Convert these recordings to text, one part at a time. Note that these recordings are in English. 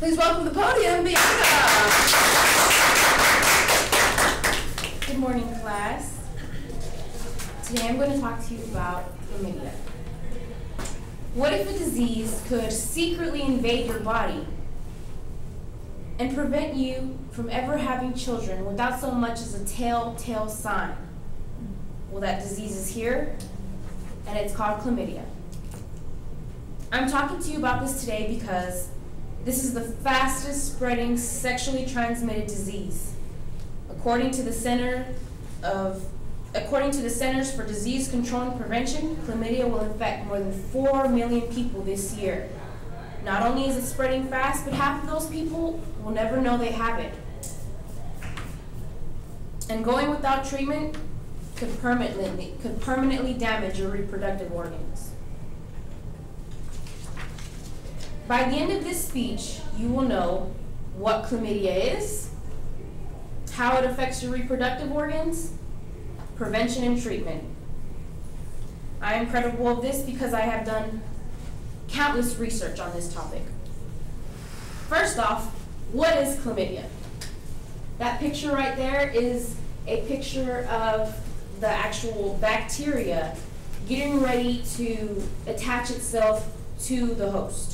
Please welcome to the podium, Bianca. Good morning, class. Today I'm going to talk to you about chlamydia. What if a disease could secretly invade your body and prevent you from ever having children without so much as a telltale sign? Well, that disease is here, and it's called chlamydia. I'm talking to you about this today because this is the fastest spreading sexually transmitted disease. According to the Centers for Disease Control and Prevention, chlamydia will infect more than 4 million people this year. Not only is it spreading fast, but half of those people will never know they have it. And going without treatment could permanently damage your reproductive organs. By the end of this speech, you will know what chlamydia is, how it affects your reproductive organs, prevention and treatment. I am credible of this because I have done countless research on this topic. First off, what is chlamydia? That picture right there is a picture of the actual bacteria getting ready to attach itself to the host.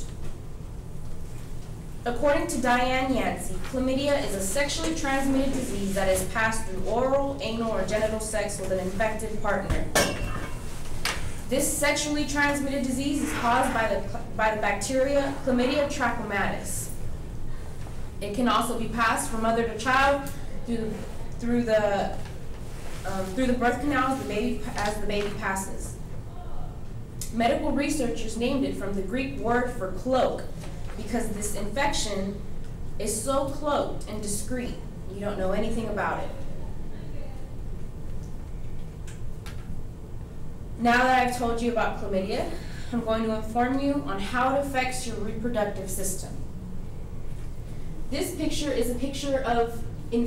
According to Diane Yancey, chlamydia is a sexually transmitted disease that is passed through oral, anal, or genital sex with an infected partner. This sexually transmitted disease is caused by the bacteria Chlamydia trachomatis. It can also be passed from mother to child through the birth canal as the baby passes. Medical researchers named it from the Greek word for cloak, because this infection is so cloaked and discreet, you don't know anything about it. Now that I've told you about chlamydia, I'm going to inform you on how it affects your reproductive system. This picture is a picture of the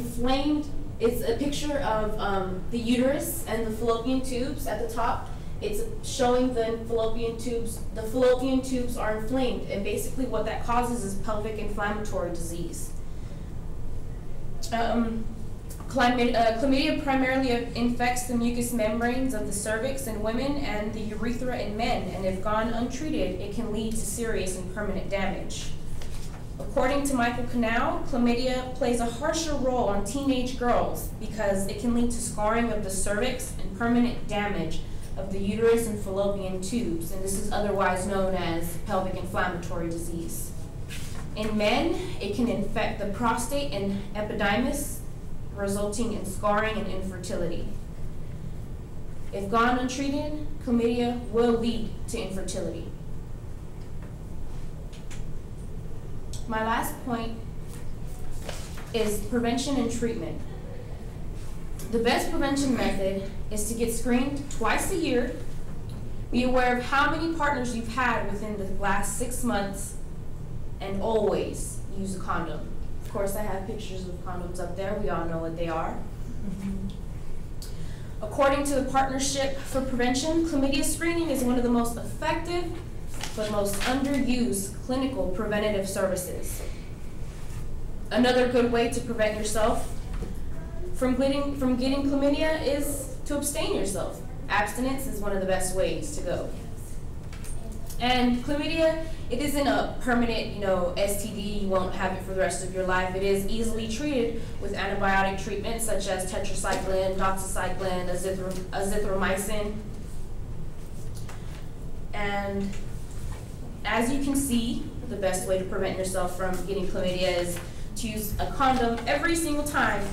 uterus and the fallopian tubes at the top. It's showing the fallopian tubes. The fallopian tubes are inflamed, and basically what that causes is pelvic inflammatory disease. Chlamydia primarily infects the mucous membranes of the cervix in women and the urethra in men, and if gone untreated, it can lead to serious and permanent damage. According to Michael Canal, chlamydia plays a harsher role on teenage girls because it can lead to scarring of the cervix and permanent damage of the uterus and fallopian tubes, and this is otherwise known as pelvic inflammatory disease. In men, it can infect the prostate and epididymis, resulting in scarring and infertility. If gone untreated, chlamydia will lead to infertility. My last point is prevention and treatment. The best prevention method is to get screened twice a year. Be aware of how many partners you've had within the last 6 months, and always use a condom. Of course, I have pictures of condoms up there. We all know what they are. According to the Partnership for Prevention, chlamydia screening is one of the most effective but most underused clinical preventative services. Another good way to prevent yourself from getting chlamydia is to abstain yourself. Abstinence is one of the best ways to go. And chlamydia, it isn't a permanent, STD. You won't have it for the rest of your life. It is easily treated with antibiotic treatments such as tetracycline, doxycycline, azithromycin. And as you can see, the best way to prevent yourself from getting chlamydia is to use a condom every single time,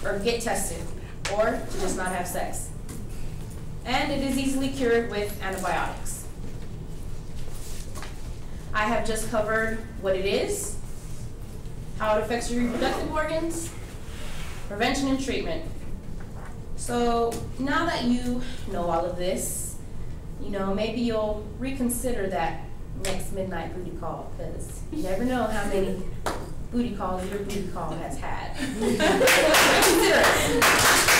or get tested, or to just not have sex. And it is easily cured with antibiotics. I have just covered what it is, how it affects your reproductive organs, prevention and treatment. So now that you know all of this, maybe you'll reconsider that next midnight booty call, because you never know how many booty calls your booty call has had. Consider it.